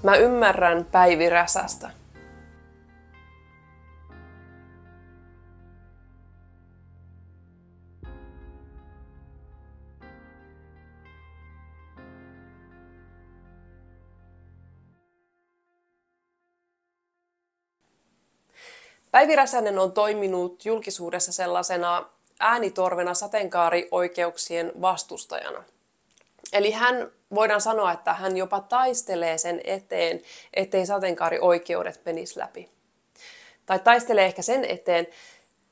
Mä ymmärrän Päivi Räsästä. Päivi Räsänen on toiminut julkisuudessa sellaisena äänitorvena sateenkaarioikeuksien vastustajana. Eli voidaan sanoa, että hän jopa taistelee sen eteen, ettei sateenkaarioikeudet menisi läpi. Tai taistelee ehkä sen eteen,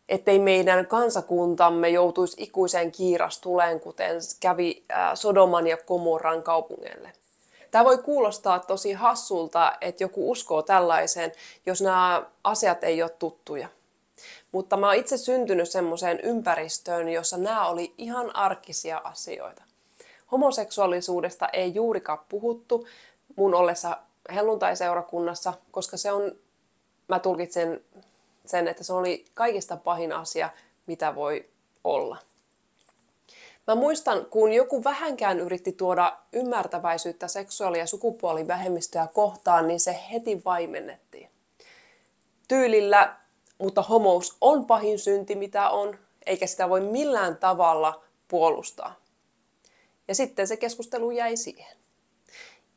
ettei meidän kansakuntamme joutuisi ikuiseen kiirastuleen, kuten kävi Sodoman ja Gomorran kaupungeille. Tämä voi kuulostaa tosi hassulta, että joku uskoo tällaiseen, jos nämä asiat ei ole tuttuja. Mutta mä oon itse syntynyt semmoiseen ympäristöön, jossa nämä oli ihan arkisia asioita. Homoseksuaalisuudesta ei juurikaan puhuttu mun ollessa helluntaiseurakunnassa, koska mä tulkitsen sen, että se oli kaikista pahin asia, mitä voi olla. Mä muistan, kun joku vähänkään yritti tuoda ymmärtäväisyyttä seksuaali- ja sukupuolivähemmistöä kohtaan, niin se heti vaimennettiin. Tyylillä, mutta homous on pahin synti, mitä on, eikä sitä voi millään tavalla puolustaa. Ja sitten se keskustelu jäi siihen.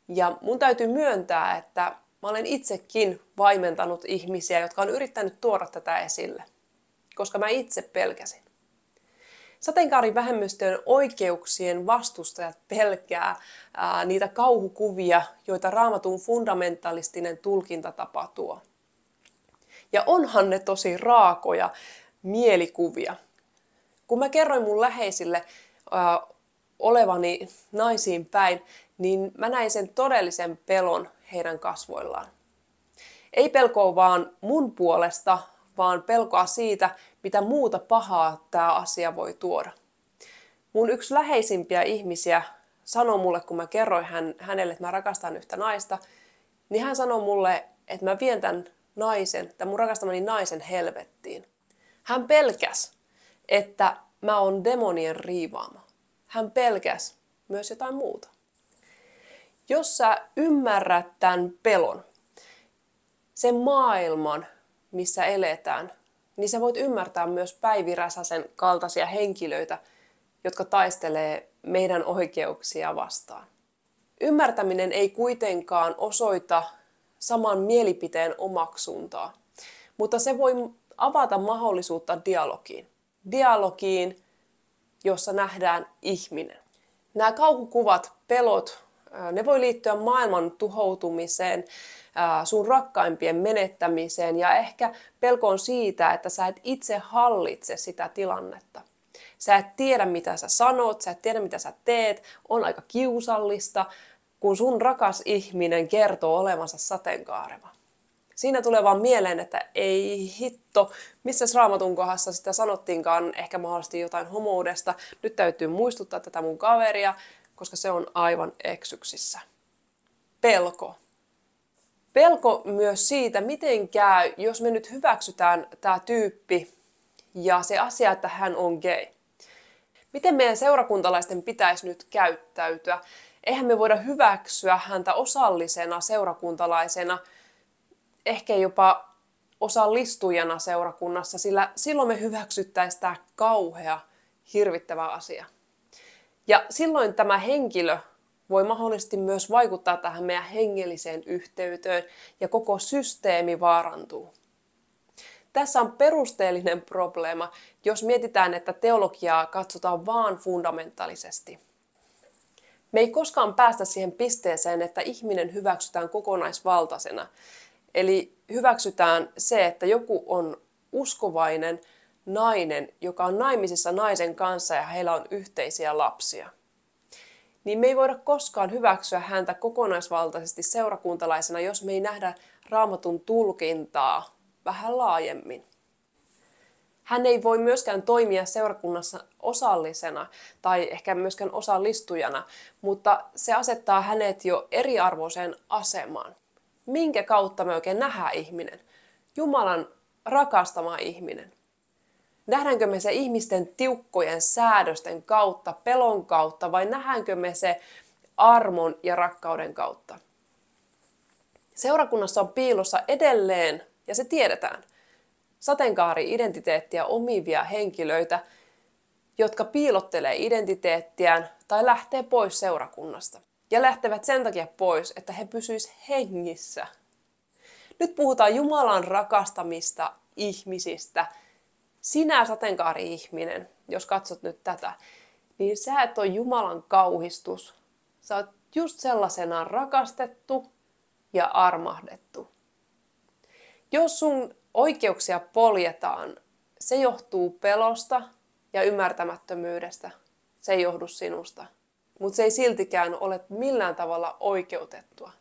Ja mun täytyy myöntää, että mä olen itsekin vaimentanut ihmisiä, jotka on yrittänyt tuoda tätä esille, koska mä itse pelkäsin. Sateenkaarivähemmistöjen oikeuksien vastustajat pelkää niitä kauhukuvia, joita Raamatun fundamentalistinen tulkintatapa tuo. Ja onhan ne tosi raakoja mielikuvia. Kun mä kerroin mun läheisille olevani naisiin päin, niin mä näin sen todellisen pelon heidän kasvoillaan. Ei pelkoa vaan mun puolesta, vaan pelkoa siitä, mitä muuta pahaa tämä asia voi tuoda. Mun yksi läheisimpiä ihmisiä sanoi mulle, kun mä kerroin hänelle, että mä rakastan yhtä naista, niin hän sanoi mulle, että mä vien tämän mun rakastamani naisen helvettiin. Hän pelkäsi, että mä oon demonien riivaama. Hän pelkäsi myös jotain muuta. Jos sä ymmärrät tämän pelon, sen maailman, missä eletään, niin sä voit ymmärtää myös Päivi Räsäsen kaltaisia henkilöitä, jotka taistelee meidän oikeuksia vastaan. Ymmärtäminen ei kuitenkaan osoita saman mielipiteen omaksuntaa, mutta se voi avata mahdollisuutta dialogiin. Dialogiin, jossa nähdään ihminen. Nämä kauhukuvat, pelot, ne voi liittyä maailman tuhoutumiseen, sun rakkaimpien menettämiseen ja ehkä pelkoon siitä, että sä et itse hallitse sitä tilannetta. Sä et tiedä, mitä sä sanot, sä et tiedä, mitä sä teet, on aika kiusallista, kun sun rakas ihminen kertoo olevansa sateenkaareva. Siinä tulee vaan mieleen, että ei hitto, missä Raamatun kohdassa sitä sanottiinkaan, ehkä mahdollisesti jotain homoudesta. Nyt täytyy muistuttaa tätä mun kaveria, koska se on aivan eksyksissä. Pelko. Pelko myös siitä, miten käy, jos me nyt hyväksytään tämä tyyppi ja se asia, että hän on gay. Miten meidän seurakuntalaisten pitäisi nyt käyttäytyä? Eihän me voida hyväksyä häntä osallisena seurakuntalaisena, ehkä jopa osallistujana seurakunnassa, sillä silloin me hyväksyttäisiin tämä kauhea, hirvittävä asia. Ja silloin tämä henkilö voi mahdollisesti myös vaikuttaa tähän meidän hengelliseen yhteyteen ja koko systeemi vaarantuu. Tässä on perusteellinen probleema, jos mietitään, että teologiaa katsotaan vaan fundamentaalisesti. Me ei koskaan päästä siihen pisteeseen, että ihminen hyväksytään kokonaisvaltaisena. Eli hyväksytään se, että joku on uskovainen nainen, joka on naimisissa naisen kanssa ja heillä on yhteisiä lapsia. Niin me ei voida koskaan hyväksyä häntä kokonaisvaltaisesti seurakuntalaisena, jos me ei nähdä Raamatun tulkintaa vähän laajemmin. Hän ei voi myöskään toimia seurakunnassa osallisena tai ehkä myöskään osallistujana, mutta se asettaa hänet jo eriarvoiseen asemaan. Minkä kautta me oikein nähdään ihminen? Jumalan rakastama ihminen. Nähdäänkö me se ihmisten tiukkojen säädösten kautta, pelon kautta vai nähdäänkö me se armon ja rakkauden kautta? Seurakunnassa on piilossa edelleen, ja se tiedetään, sateenkaari-identiteettiä omivia henkilöitä, jotka piilottelee identiteettiään tai lähtee pois seurakunnasta. Ja lähtevät sen takia pois, että he pysyisivät hengissä. Nyt puhutaan Jumalan rakastamista ihmisistä. Sinä sateenkaari-ihminen, jos katsot nyt tätä, niin sä et ole Jumalan kauhistus. Sä oot just sellaisenaan rakastettu ja armahdettu. Jos sun oikeuksia poljetaan, se johtuu pelosta ja ymmärtämättömyydestä. Se ei johdu sinusta. Mutta se ei siltikään ole millään tavalla oikeutettua.